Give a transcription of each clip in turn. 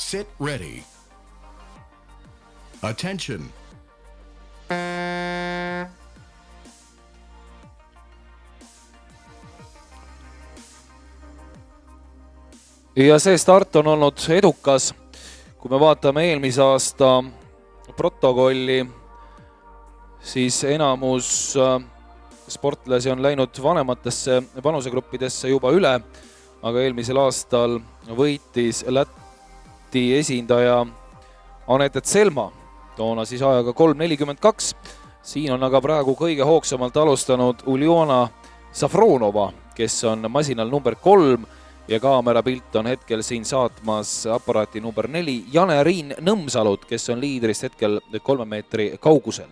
Sit ready. Attention. Ja see start on olnud edukas. Kui me vaatame eelmise aasta protokolli, siis enamus sportlasi on läinud vanematesse vanusegruppidesse juba üle, aga eelmisel aastal võitis Läti esindaja Anette Tselma, toona siis ajaga 3.42. Siin on aga praegu kõige hoogsamalt alustanud Uljana Safronova, kes on masinal number 3 ja kaamerapilt on hetkel siin saatmas aparaati number 4 Jane-Riin Nõmsalut, kes on liidrist hetkel 3 meetri kaugusel.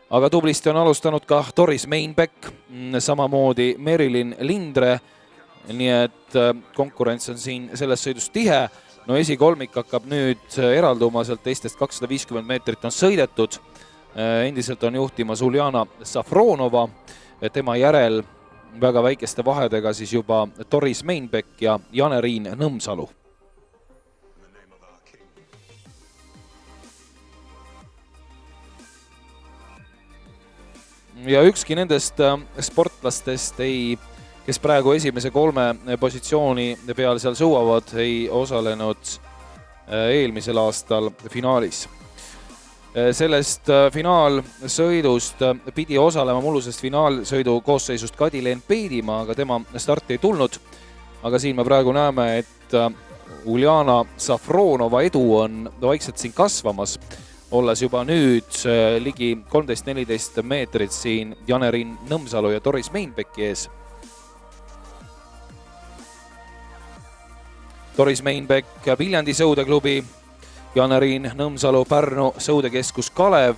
Aga tublisti on alustanud ka Doris Meinbeck, samamoodi Merilin Lindre, nii et konkurents on siin selles sõidus tihe. No esikolmik hakkab nüüd eralduma, sealt teistest 250 meetrit on sõidetud. Endiselt on juhtimas Uljana Safronova, tema järel väga väikeste vahedega siis juba Doris Meinbeck ja Jane-Riin Nõmsalu. Ja ükski nendest sportlastest, kes praegu esimese 3 positsiooni peal seal sõuavad, ei osalenud eelmisel aastal finaalis. Sellest finaalsõidust pidi osalema mullusest finaalsõidu koosseisust Kadileen Peedimaa, aga tema starti ei tulnud. Aga siin me praegu näeme, et Uljana Safronova edu on vaikselt siin kasvamas, olles juba nüüd ligi 13-14 meetrit siin Jane-Riin Nõmsalu ja Doris Meinbecki ees. Doris Meinbeck Viljandi sõudeklubi, Jane-Riin Nõmsalu Pärnu sõudekeskus Kalev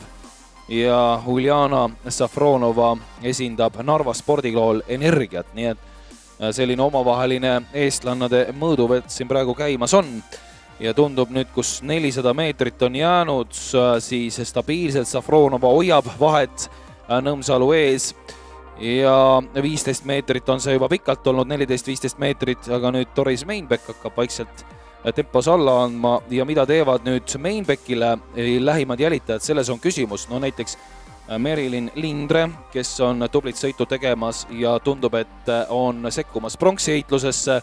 ja Uljana Safronova esindab Narva spordikool Energiat, nii et selline omavaheline eestlannade mõõduvõtt siin praegu käimas on. Ja tundub nüüd, kus 400 meetrit on jäänud, siis stabiilselt Safronova hoiab vahet Nõmsalu ees ja 15 meetrit on see juba pikalt olnud, 14-15 meetrit, aga nüüd Doris Meinbeck hakkab vaikselt tempos alla andma ja mida teevad nüüd Meinbeckile lähimad jälitajad, selles on küsimus. No näiteks Merilin Lindre, kes on tublit sõitu tegemas ja tundub, et on sekkumas pronksiheitlusesse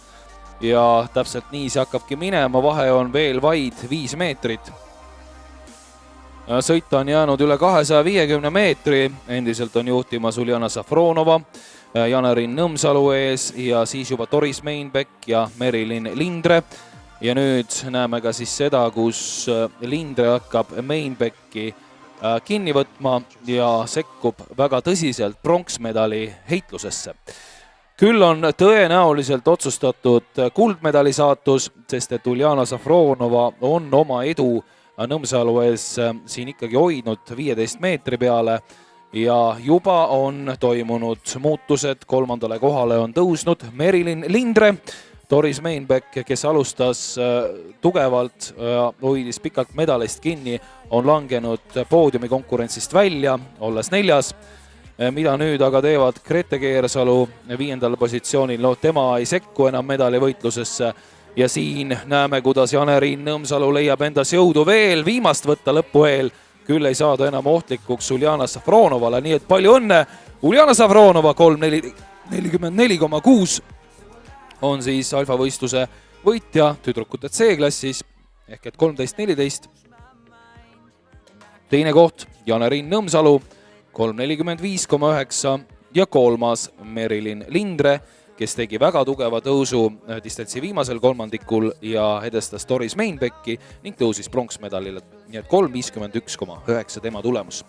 ja täpselt nii see hakkabki minema, vahe on veel vaid 5 meetrit. Sõita on jäänud üle 250 meetri, endiselt on juhtimas Uljana Safronova, Jane-Riin Nõmsalu ees ja siis juba Doris Meinbeck ja Merilin Lindre. Ja nüüd näeme ka siis seda, kus Lindre hakkab Meinbecki kinni võtma ja sekkub väga tõsiselt pronksmedali heitlusesse. Küll on tõenäoliselt otsustatud kuldmedali saatus, sest et Uljana Safronova on oma edu Nõmsalu ees siin ikkagi hoidnud 15 meetri peale ja juba on toimunud muutused, 3. kohale on tõusnud Merilin Lindre. Doris Meinbeck, kes alustas tugevalt, hoidis pikalt medalist kinni, on langenud poodiumi konkurentsist välja, olles 4. Mida nüüd aga teevad Grete Keersalu 5. positsioonil, no tema ei sekku enam medalivõitlusesse ja siin näeme, kuidas Jane-Riin Nõmsalu leiab endas jõudu veel viimast võtta lõpu eel, küll ei saada enam ohtlikuks Uljana Safronovale, nii et palju õnne, Uljana Safronova 3.44,6 on siis alfavõistluse võitja tüdrukute C-klassis ehk et 13.14. Teine koht Jane-Riin Nõmsalu 3.45,9 ja 3. Merilin Lindre, kes tegi väga tugeva tõusu distantsi viimasel kolmandikul ja edestas Doris Meinbecki ning tõusis pronksmedalile, nii et 3.51,9 tema tulemus.